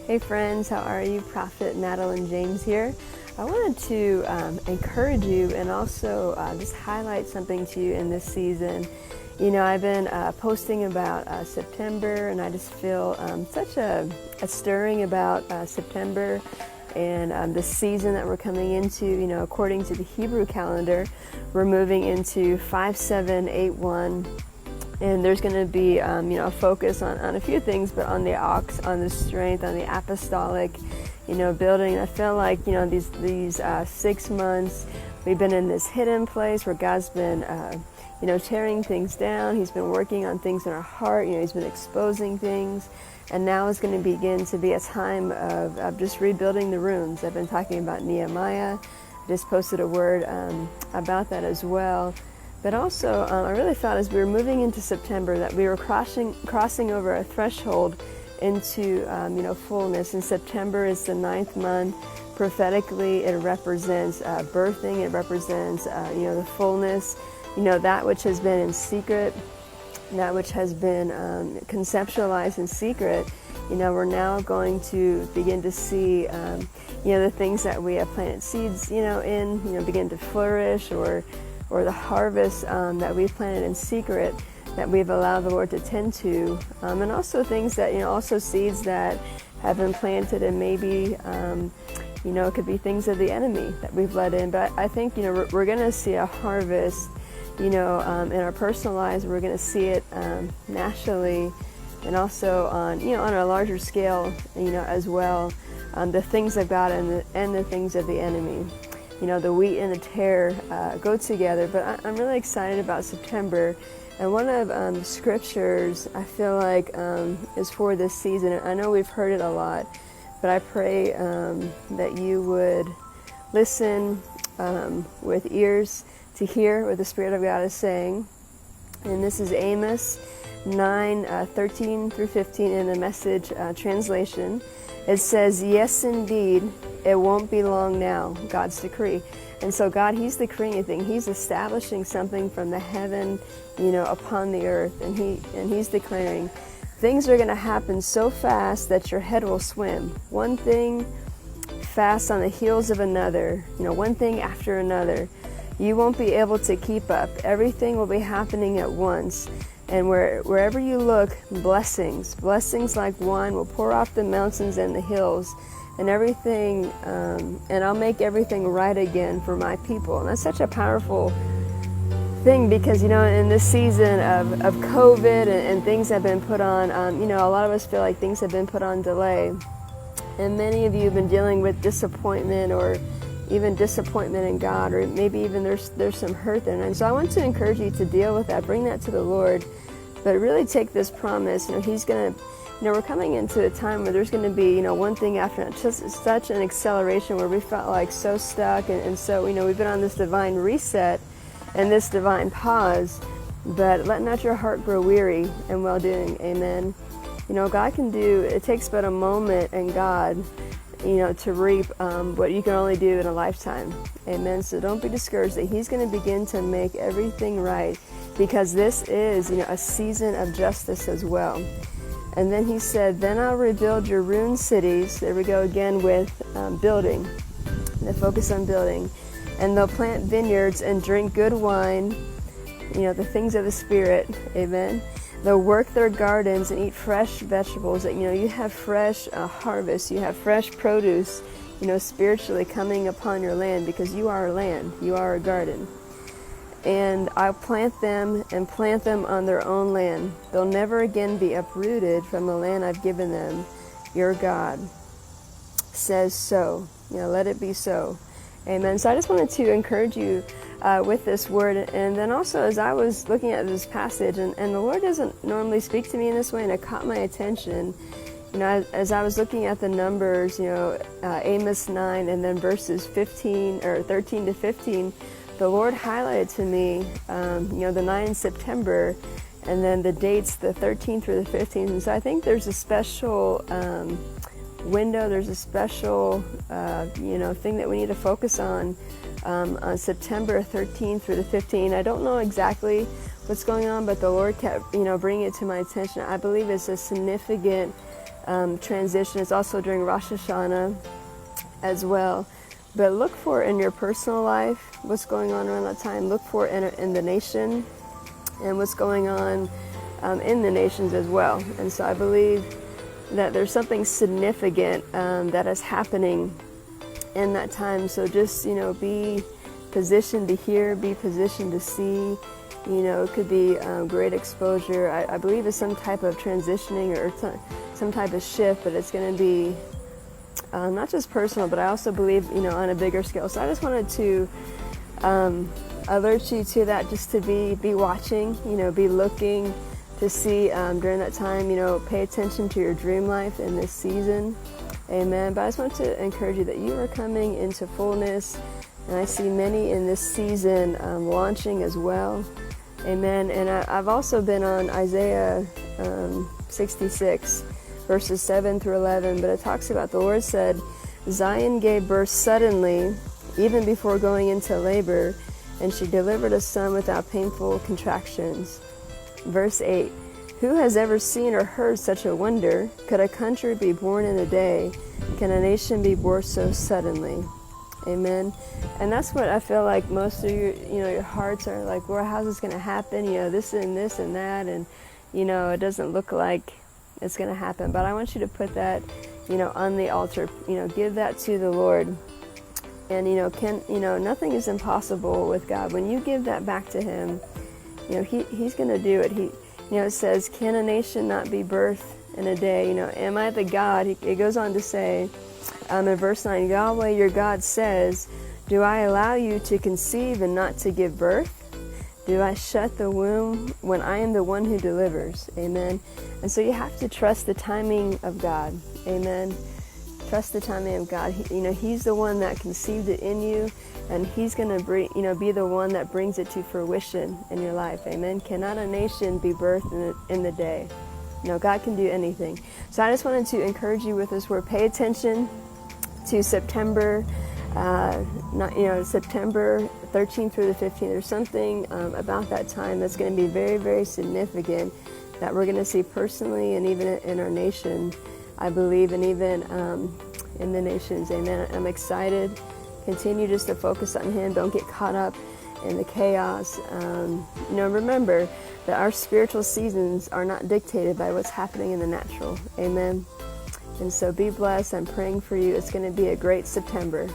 Hey friends, how are you? Prophet Madeline James here. I wanted to encourage you and also just highlight something to you in this season. You know, I've been posting about September, and I just feel such a stirring about September and the season that we're coming into. You know, according to the Hebrew calendar, we're moving into 5781. And there's going to be, a focus on a few things, but on the ox, on the strength, on the apostolic, building. I feel like, these 6 months, we've been in this hidden place where God's been, tearing things down. He's been working on things in our heart. He's been exposing things. And now is going to begin to be a time of just rebuilding the ruins. I've been talking about Nehemiah. I just posted a word about that as well. But also, I really felt as we were moving into September that we were crossing over a threshold into, fullness. And September is the 9th month. Prophetically, it represents birthing. It represents, the fullness. That which has been in secret, that which has been conceptualized in secret. We're now going to begin to see, the things that we have planted seeds, begin to flourish, or the harvest that we've planted in secret that we've allowed the Lord to tend to, and also things that, also seeds that have been planted, and maybe, it could be things of the enemy that we've let in. But I think, we're going to see a harvest, in our personal lives. We're going to see it nationally, and also on a larger scale, as well, the things of God and the things of the enemy. The wheat and the tare go together. But I'm really excited about September. And one of the scriptures I feel like is for this season. I know we've heard it a lot, but I pray that you would listen with ears to hear what the Spirit of God is saying. And this is Amos 9:13 through 15 in the Message translation. It says, "Yes, indeed, it won't be long now," God's decree. And so God, He's decreeing a thing. He's establishing something from the heaven, upon the earth. And He's declaring things are going to happen so fast that your head will swim. One thing fast on the heels of another, one thing after another. You won't be able to keep up. Everything will be happening at once. And wherever you look, blessings like wine will pour off the mountains and the hills, and everything, and I'll make everything right again for my people. And that's such a powerful thing, because, in this season of COVID and things have been put on, a lot of us feel like things have been put on delay. And many of you have been dealing with disappointment, or even disappointment in God, or maybe even there's some hurt there. And so I want to encourage you to deal with that, bring that to the Lord, but really take this promise. He's going to, we're coming into a time where there's going to be, one thing after another, just such an acceleration where we felt like so stuck. And so, we've been on this divine reset and this divine pause, but let not your heart grow weary in well-doing. Amen. God can do, it takes but a moment in God, to reap what you can only do in a lifetime. Amen. So don't be discouraged that He's going to begin to make everything right, because this is, a season of justice as well. And then He said, "Then I'll rebuild your ruined cities." There we go again with building, the focus on building. "And they'll plant vineyards and drink good wine," the things of the Spirit. Amen. "They'll work their gardens and eat fresh vegetables." That, you have fresh harvest, you have fresh produce, spiritually coming upon your land, because you are a land, you are a garden. "And I'll plant them and plant them on their own land. They'll never again be uprooted from the land I've given them. Your God says so." Let it be so. Amen. So I just wanted to encourage you with this word. And then also, as I was looking at this passage, and the Lord doesn't normally speak to me in this way, and it caught my attention. As I was looking at the numbers, Amos 9, and then verses 13 to 15, the Lord highlighted to me, the 9 in September, and then the dates, the 13th through the 15th. And so I think there's a special window, there's a special, thing that we need to focus on September 13th through the 15th. I don't know exactly what's going on, but the Lord kept, bringing it to my attention. I believe it's a significant transition. It's also during Rosh Hashanah as well. But look for in your personal life what's going on around that time. Look for in the nation and what's going on in the nations as well. And so I believe that there's something significant that is happening in that time. So just, be positioned to hear, be positioned to see. It could be great exposure. I believe it's some type of transitioning or some type of shift, but it's going to be not just personal, but I also believe, on a bigger scale. So I just wanted to alert you to that, just to be watching, be looking to see during that time, pay attention to your dream life in this season. Amen. But I just want to encourage you that you are coming into fullness, and I see many in this season launching as well. Amen. And I've also been on Isaiah 66, verses 7 through 11, but it talks about, the Lord said, Zion gave birth suddenly, even before going into labor, and she delivered a son without painful contractions. Verse 8, who has ever seen or heard such a wonder? Could a country be born in a day? Can a nation be born so suddenly? Amen. And that's what I feel like most of your hearts are like, well, how's this going to happen? This and this and that. And, it doesn't look like it's going to happen. But I want you to put that, on the altar, give that to the Lord. And, nothing is impossible with God. When you give that back to Him, He's going to do it. It says, can a nation not be birthed in a day? Am I the God? It goes on to say, in verse 9, Yahweh your God says, do I allow you to conceive and not to give birth? Do I shut the womb when I am the one who delivers? Amen. And so you have to trust the timing of God. Amen. Trust the timing of God. He's the one that conceived it in you, and He's going to be the one that brings it to fruition in your life. Amen. Cannot a nation be birthed in the day? God can do anything. So I just wanted to encourage you with this word. Pay attention to September, September 13th through the 15th. There's something about that time that's going to be very, very significant that we're going to see personally and even in our nation, I believe, and even in the nations. Amen. I'm excited. Continue just to focus on Him. Don't get caught up in the chaos. Remember that our spiritual seasons are not dictated by what's happening in the natural. Amen. And so be blessed. I'm praying for you. It's going to be a great September.